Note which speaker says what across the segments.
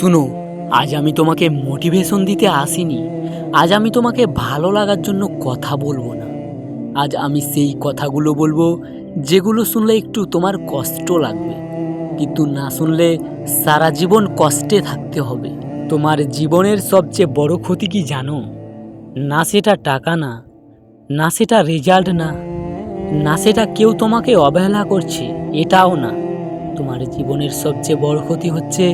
Speaker 1: শুনো, আজ আমি তোমাকে মোটিভেশন দিতে আসিনি। আজ আমি তোমাকে ভালো লাগার জন্য কথা বলবো না। আজ আমি সেই কথাগুলো বলবো যেগুলো শুনলে একটু তোমার কষ্ট লাগবে, কিন্তু না শুনলে সারা জীবন কষ্টে থাকতে হবে। তোমার জীবনের সবচেয়ে বড় ক্ষতি কি জানো? না সেটা টাকা না, না সেটা রেজাল্ট না, না সেটা কেউ তোমাকে অবহেলা করছে, এটাও না। তোমার জীবনের সবচেয়ে বড় ক্ষতি হচ্ছে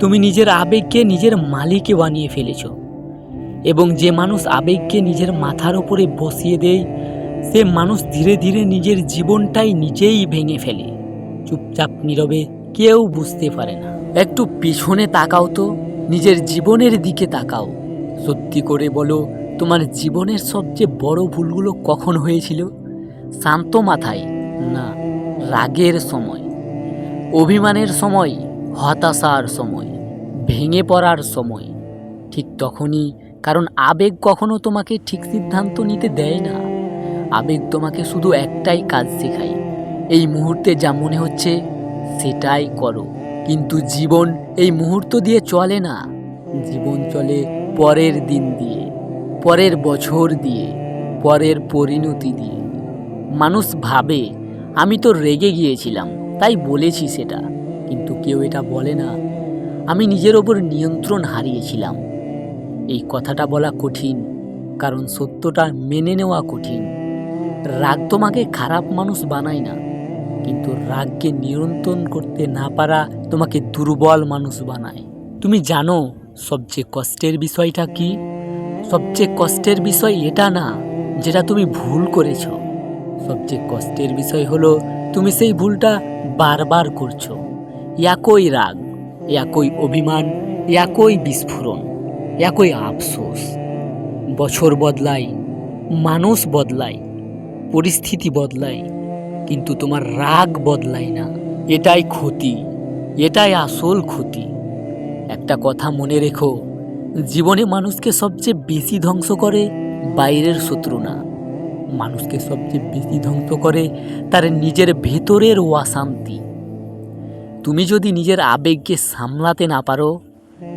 Speaker 1: তুমি নিজের আবেগকে নিজের মালিকে বানিয়ে ফেলেছ। এবং যে মানুষ আবেগকে নিজের মাথার উপরে বসিয়ে দেয়, সে মানুষ ধীরে ধীরে নিজের জীবনটাই নিজেই ভেঙে ফেলে। চুপচাপ নীরবে, কেউ বুঝতে পারে না। একটু পিছনে তাকাও তো, নিজের জীবনের দিকে তাকাও। সত্যি করে বলো, তোমার জীবনের সবচেয়ে বড় ভুলগুলো কখন হয়েছিল? শান্ত মাথায় না, রাগের সময়, অভিমানের সময়, হতাশার সময়, ভেঙে পড়ার সময়। ঠিক তখনই, কারণ আবেগ কখনো তোমাকে ঠিক সিদ্ধান্ত নিতে দেয় না। আবেগ তোমাকে শুধু একটাই কাজ শেখায়, এই মুহূর্তে যা মনে হচ্ছে সেটাই করো। কিন্তু জীবন এই মুহূর্ত দিয়ে চলে না। জীবন চলে পরের দিন দিয়ে, পরের বছর দিয়ে, পরের পরিণতি দিয়ে। মানুষ ভাবে আমি তো রেগে গিয়েছিলাম তাই বলেছি সেটা, কিন্তু কেউ এটা বলে না আমি নিজের ওপর নিয়ন্ত্রণ হারিয়েছিলাম। এই কথাটা বলা কঠিন, কারণ সত্যটা মেনে নেওয়া কঠিন। রাগ তোমাকে খারাপ মানুষ বানায় না, কিন্তু রাগকে নিয়ন্ত্রণ করতে না পারা তোমাকে দুর্বল মানুষ বানায়। তুমি জানো সবচেয়ে কষ্টের বিষয়টা কি? সবচেয়ে কষ্টের বিষয় এটা না যেটা তুমি ভুল করেছো। সবচেয়ে কষ্টের বিষয় হলো তুমি সেই ভুলটা বারবার করছো। একই রাগ, একই অভিমান, একই বিস্ফোরণ, একই আফসোস। বছর বদলায়, মানুষ বদলায়, পরিস্থিতি বদলায়, কিন্তু তোমার রাগ বদলায় না। এটাই ক্ষতি, এটাই আসল ক্ষতি। একটা কথা মনে রেখো, জীবনে মানুষকে সবচেয়ে বেশি ধ্বংস করে বাইরের শত্রু না, মানুষকে সবচেয়ে বেশি ধ্বংস করে তার নিজের ভেতরের অশান্তি। তুমি যদি নিজের আবেগকে সামলাতে না পারো,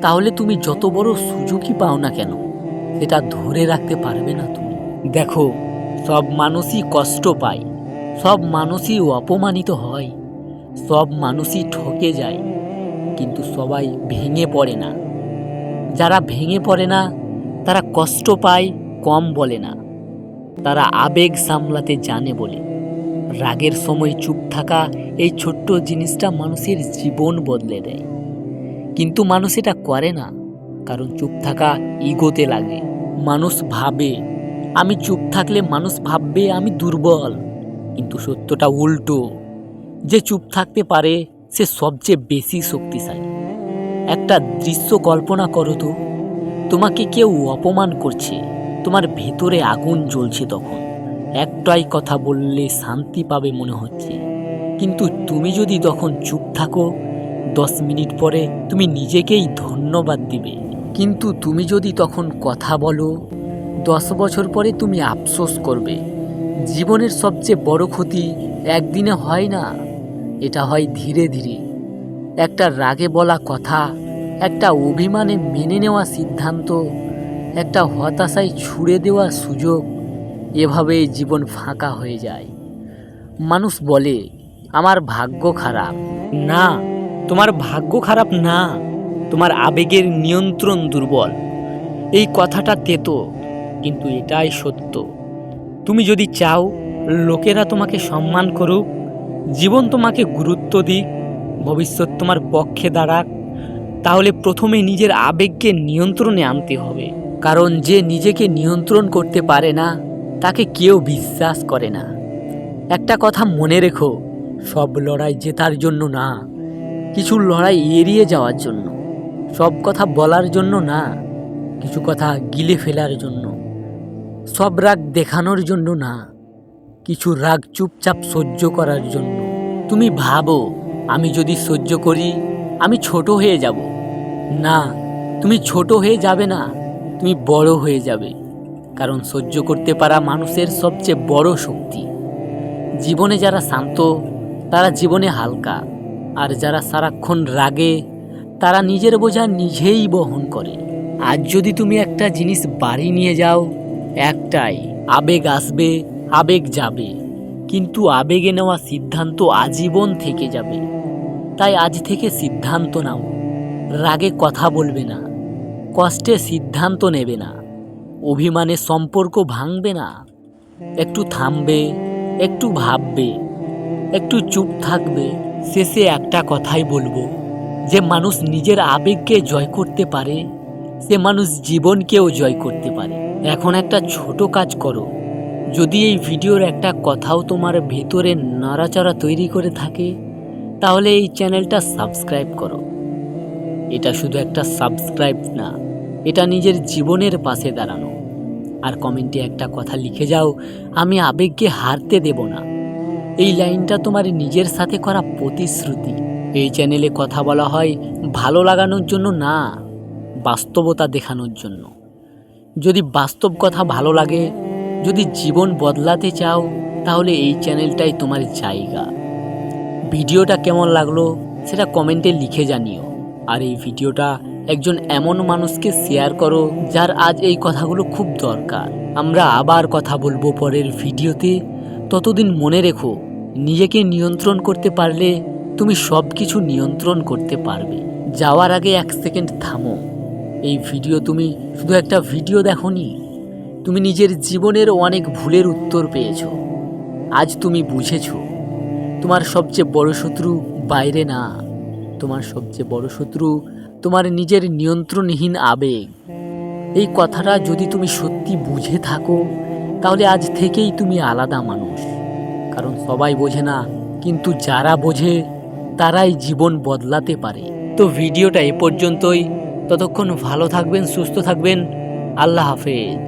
Speaker 1: তাহলে তুমি যত বড় সুযোগই পাও না কেন, সেটা ধরে রাখতে পারবে না তুমি। দেখো, সব মানুষই কষ্ট পায়, সব মানুষই অপমানিত হয়, সব মানুষই ঠকে যায়, কিন্তু সবাই ভেঙে পড়ে না। যারা ভেঙে পড়ে না তারা কষ্ট পায় কম বলে না, তারা আবেগ সামলাতে জানে বলে। রাগের সময় চুপ থাকা, এই ছোট্ট জিনিসটা মানুষের জীবন বদলে দেয়। কিন্তু মানুষ এটা করে না, কারণ চুপ থাকা ইগোতে লাগে। মানুষ ভাবে আমি চুপ থাকলে মানুষ ভাববে আমি দুর্বল, কিন্তু সত্যটা উল্টো। যে চুপ থাকতে পারে সে সবচেয়ে বেশি শক্তিশালী। একটা দৃশ্য কল্পনা করো তো, তোমাকে কেউ অপমান করছে, তোমার ভেতরে আগুন জ্বলছে, তখন একটাই কথা বললে শান্তি পাবে মনে হচ্ছে, কিন্তু তুমি যদি তখন চুপ থাকো, 10 মিনিট পরে তুমি নিজেকেই ধন্যবাদ দিবে। কিন্তু তুমি যদি তখন কথা বলো, 10 বছর পরে তুমি আফসোস করবে। জীবনের সবচেয়ে বড় ক্ষতি একদিনে হয় না, এটা হয় ধীরে ধীরে। একটা রাগে বলা কথা, একটা অভিমানে মেনে নেওয়া সিদ্ধান্ত, একটা হতাশায় ছুড়ে দেওয়া সুযোগ, এভাবেই জীবন ফাঁকা হয়ে যায়। মানুষ বলে আমার ভাগ্য খারাপ। না, তোমার ভাগ্য খারাপ না, তোমার আবেগের নিয়ন্ত্রণ দুর্বল। এই কথাটা তেতো, কিন্তু এটাই সত্য। তুমি যদি চাও লোকেরা তোমাকে সম্মান করুক, জীবন তোমাকে গুরুত্ব দিক, ভবিষ্যৎ তোমার পক্ষে দাঁড়াক, তাহলে প্রথমে নিজের আবেগকে নিয়ন্ত্রণে আনতে হবে। কারণ যে নিজেকে নিয়ন্ত্রণ করতে পারে না তাকে কেউ বিশ্বাস করে না। একটা কথা মনে রেখো, সব লড়াই জেতার জন্য না, কিছু লড়াই এড়িয়ে যাওয়ার জন্য। সব কথা বলার জন্য না, কিছু কথা গিলে ফেলার জন্য। সব রাগ দেখানোর জন্য না, কিছু রাগ চুপচাপ সহ্য করার জন্য। তুমি ভাবো আমি যদি সহ্য করি আমি ছোট হয়ে যাব। না, তুমি ছোট হয়ে যাবে না, তুমি বড় হয়ে যাবে। কারণ সহ্য করতে পারা মানুষের সবচেয়ে বড় শক্তি। জীবনে যারা শান্ত তারা জীবনে হালকা, আর যারা সারাক্ষণ রাগে তারা নিজের বোঝা নিজেই বহন করে। আজ যদি তুমি একটা জিনিস বাড়ি নিয়ে যাও, একটাই, আবেগ আসবে, আবেগ যাবে, কিন্তু আবেগে নেওয়া সিদ্ধান্ত আজীবন থেকে যাবে। তাই আজ থেকে সিদ্ধান্ত নাও, রাগে কথা বলবে না, কষ্টে সিদ্ধান্ত নেবে না, অভিমানে সম্পর্ক ভাঙবে না। একটু থামবে, একটু ভাববে, একটু চুপ থাকবে। শেষে একটা কথাই বলবো, যে মানুষ নিজের আবেগকে জয় করতে পারে, সে মানুষ জীবনকেও জয় করতে পারে। এখন একটা ছোট কাজ করো, যদি এই ভিডিওর একটা কথাও তোমার ভেতরে নড়াচড়া তৈরি করে থাকে, তাহলে এই চ্যানেলটা সাবস্ক্রাইব করো। এটা শুধু একটা সাবস্ক্রাইব না, এটা নিজের জীবনের পাশে দাঁড়ানো। আর কমেন্টে একটা কথা লিখে যাও, আমি আবেগকে হারতে দেব না। এই লাইনটা তোমার নিজের সাথে করা প্রতিশ্রুতি। এই চ্যানেলে কথা বলা হয় ভালো লাগানোর জন্য না, বাস্তবতা দেখানোর জন্য। যদি বাস্তব কথা ভালো লাগে, যদি জীবন বদলাতে চাও, তাহলে এই চ্যানেলটাই তোমার জায়গা। ভিডিওটা কেমন লাগলো সেটা কমেন্টে লিখে জানিও। আর এই ভিডিওটা একজন এমন মানুষকে শেয়ার করো যার আজ এই কথাগুলো খুব দরকার। আমরা আবার কথা বলবো পরের ভিডিওতে। ততদিন মনে রেখো, নিজেকে নিয়ন্ত্রণ করতে পারলে তুমি সব কিছু নিয়ন্ত্রণ করতে পারবে। যাওয়ার আগে 1 সেকেন্ড থামো। এই ভিডিও তুমি শুধু একটা ভিডিও দেখোনি, তুমি নিজের জীবনের অনেক ভুলের উত্তর পেয়েছো। আজ তুমি বুঝেছো তোমার সবচেয়ে বড় শত্রু বাইরে না, তোমার সবচেয়ে বড় শত্রু তোমার নিজের নিয়ন্ত্রণহীন আবেগ। এই কথাটা যদি তুমি সত্যি বুঝে থাকো, তাহলে আজ থেকেই তুমি আলাদা মানুষ। কারণ সবাই বোঝে না, কিন্তু যারা বোঝে তারাই জীবন বদলাতে পারে। তো ভিডিওটা এ পর্যন্তই। ততক্ষণ ভালো থাকবেন, সুস্থ থাকবেন। আল্লাহ হাফেজ।